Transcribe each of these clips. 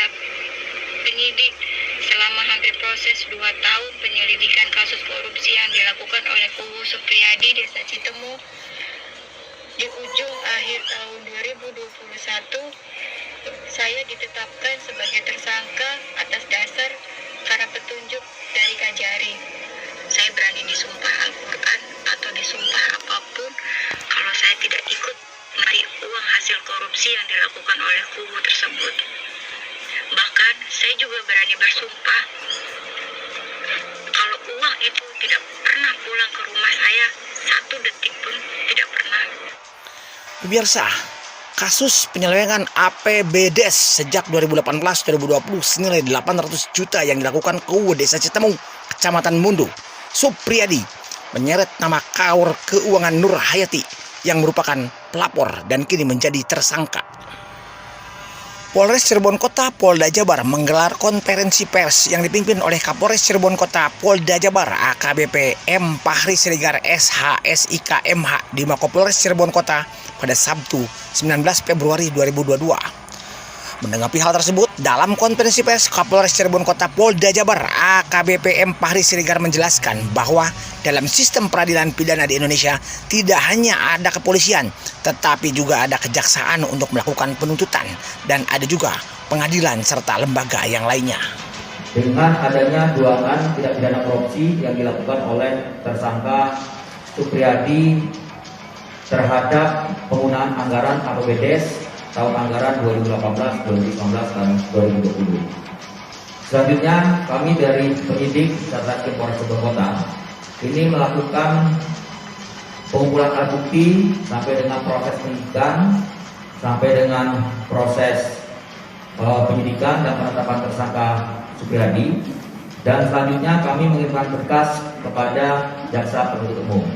terhadap penyidik selama hampir proses 2 tahun penyelidikan kasus korupsi yang dilakukan oleh kubu Supriyadi Desa Citemu. Di ujung akhir tahun 2021, saya ditetapkan sebagai tersangka atas dasar karena petunjuk dari Kajari. Saya berani disumpah Al-Quran atau disumpah apapun kalau saya tidak ikut menarik uang hasil korupsi yang dilakukan oleh kubu tersebut. Bahkan saya juga berani bersumpah kalau uang itu tidak pernah pulang ke rumah saya, 1 detik pun tidak pernah. Pemirsa, kasus penyelewengan APBDes sejak 2018-2020 senilai 800 juta yang dilakukan kubu Desa Citemu, Kecamatan Mundu, Supriyadi, menyeret nama Kaur Keuangan Nur Hayati yang merupakan pelapor dan kini menjadi tersangka. Polres Cirebon Kota Polda Jabar menggelar konferensi pers yang dipimpin oleh Kapolres Cirebon Kota Polda Jabar AKBP M. Fahri Siregar SH.SIK MH di Mako-Polres Cirebon Kota pada Sabtu 19 Februari 2022. Menanggapi hal tersebut, dalam konferensi pers Kapolres Cirebon Kota Polda Jabar AKBP M. Fahri Siregar menjelaskan bahwa dalam sistem peradilan pidana di Indonesia tidak hanya ada kepolisian, tetapi juga ada kejaksaan untuk melakukan penuntutan dan ada juga pengadilan serta lembaga yang lainnya. Dengan adanya dugaan tindak pidana korupsi yang dilakukan oleh tersangka Supriyadi terhadap penggunaan anggaran APBDes tahun anggaran 2018, 2019, dan 2020. Selanjutnya, kami dari penyidik Satreskrim Polres Cirebon Kota ini melakukan pengumpulan alat bukti sampai dengan proses penyidikan, sampai dengan proses penyidikan dan penetapan tersangka Supriyadi, dan selanjutnya kami mengirimkan berkas kepada jaksa penuntut umum.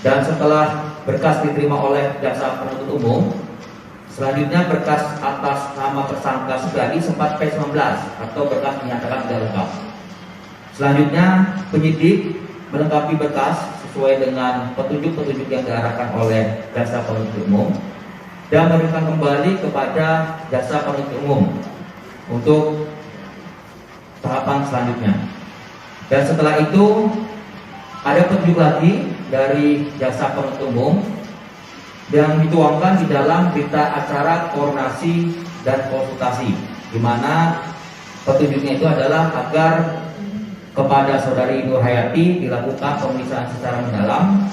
Dan setelah berkas diterima oleh jaksa penuntut umum, selanjutnya berkas atas nama tersangka Supriyadi sempat P19 atau berkas menyatakan tidak lengkap. Selanjutnya penyidik melengkapi berkas sesuai dengan petunjuk-petunjuk yang diarahkan oleh jaksa penuntut umum dan memberikan kembali kepada jaksa penuntut umum untuk tahapan selanjutnya. Dan setelah itu ada petunjuk lagi dari jaksa penuntut umum yang dituangkan di dalam berita acara koordinasi dan konsultasi, di mana petunjuknya itu adalah agar kepada saudari Nur Hayati dilakukan pemeriksaan secara mendalam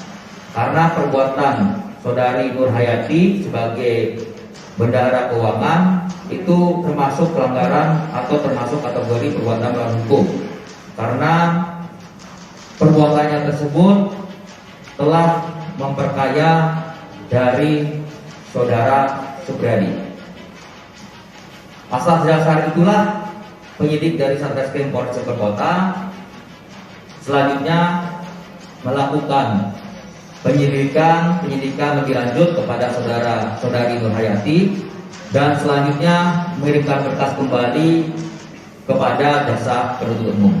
karena perbuatan saudari Nur Hayati sebagai bendahara keuangan itu termasuk pelanggaran atau termasuk kategori perbuatan melawan hukum, karena perbuatannya tersebut telah memperkaya dari saudara Supriyadi. Atas dasar itulah penyidik dari Satreskrim Polres Cirebon Kota selanjutnya melakukan penyidikan lebih lanjut kepada saudari Nur Hayati dan selanjutnya mengirimkan berkas kembali kepada jaksa penuntut umum.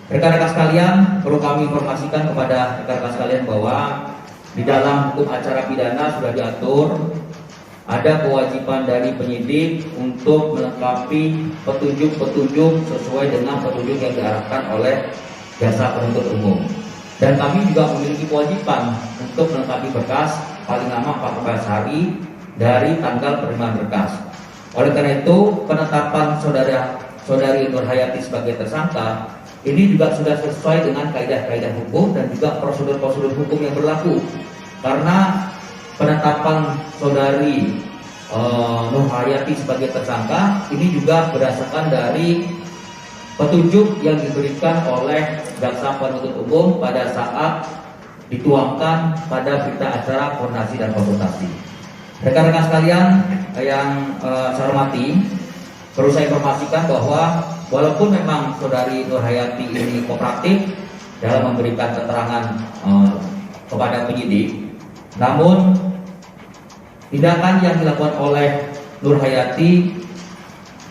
Rekan-rekan sekalian, perlu kami informasikan kepada rekan-rekan sekalian bahwa di dalam hukum acara pidana sudah diatur ada kewajiban dari penyidik untuk melengkapi petunjuk-petunjuk sesuai dengan petunjuk yang diarahkan oleh jaksa penuntut umum. Dan kami juga memiliki kewajiban untuk melengkapi berkas paling lama 14 hari dari tanggal penerimaan berkas. Oleh karena itu, penetapan saudari Nur Hayati sebagai tersangka ini juga sudah sesuai dengan kaidah-kaidah hukum dan juga prosedur-prosedur hukum yang berlaku. Karena penetapan saudari Nur Hayati sebagai tersangka ini juga berdasarkan dari petunjuk yang diberikan oleh jaksa penuntut umum pada saat dituangkan pada berita acara koordinasi dan konsultasi. Rekan-rekan sekalian yang saya hormati, perlu saya informasikan bahwa walaupun memang saudari Nur Hayati ini kooperatif dalam memberikan keterangan kepada penyidik, namun tindakan yang dilakukan oleh Nur Hayati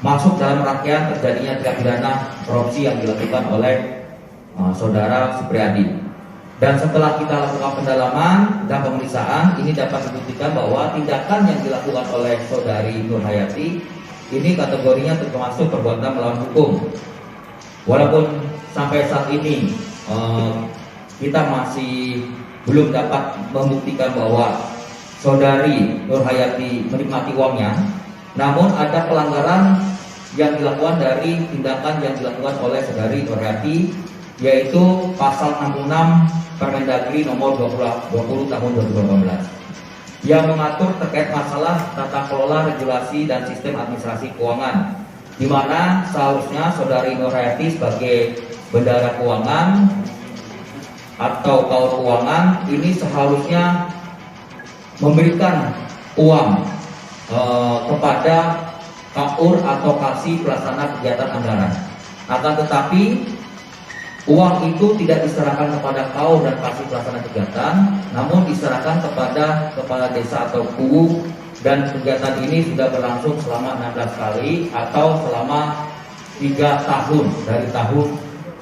masuk dalam rangkaian terjadinya tindak pidana korupsi yang dilakukan oleh saudara Supriyadi. Dan setelah kita lakukan pendalaman dan pemeriksaan, ini dapat dibuktikan bahwa tindakan yang dilakukan oleh saudari Nur Hayati ini kategorinya termasuk perbuatan melawan hukum. Walaupun sampai saat ini kita masih belum dapat membuktikan bahwa saudari Nur Hayati menikmati uangnya, namun ada pelanggaran yang dilakukan dari tindakan yang dilakukan oleh saudari Nur Hayati, yaitu pasal 66 Permendagri nomor 20 tahun 2018 yang mengatur terkait masalah tata kelola, regulasi, dan sistem administrasi keuangan, di mana seharusnya saudari Nur Hayati sebagai bendahara keuangan atau kaur keuangan ini seharusnya memberikan uang kepada KAUR atau Kasih Pelaksana Kegiatan Anggaran. Akan tetapi uang itu tidak diserahkan kepada KAUR dan Kasih Pelaksana Kegiatan, namun diserahkan kepada kepala desa atau KUU, dan kegiatan ini sudah berlangsung selama 16 kali atau selama 3 tahun dari tahun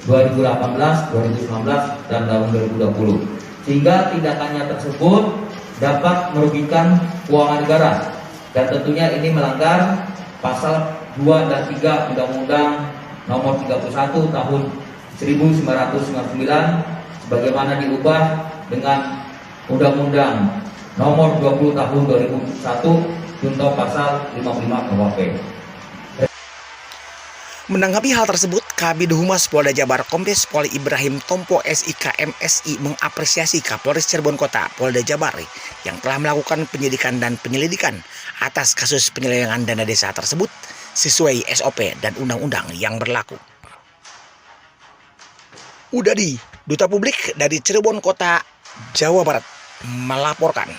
2018, 2019, dan tahun 2020. Sehingga tindakannya tersebut dapat merugikan keuangan negara, dan tentunya ini melanggar pasal 2 dan 3 Undang-Undang nomor 31 tahun 1999 sebagaimana diubah dengan Undang-Undang nomor 20 tahun 2001 junto pasal 55 KUHP. Menanggapi hal tersebut, Kabid Humas Polda Jabar Kombes Pol Ibrahim Tompo SIK MSI mengapresiasi Kapolres Cirebon Kota Polda Jabar yang telah melakukan penyidikan dan penyelidikan atas kasus penyelewengan dana desa tersebut sesuai SOP dan undang-undang yang berlaku. Udadi, Duta Publik dari Cirebon Kota, Jawa Barat, melaporkan.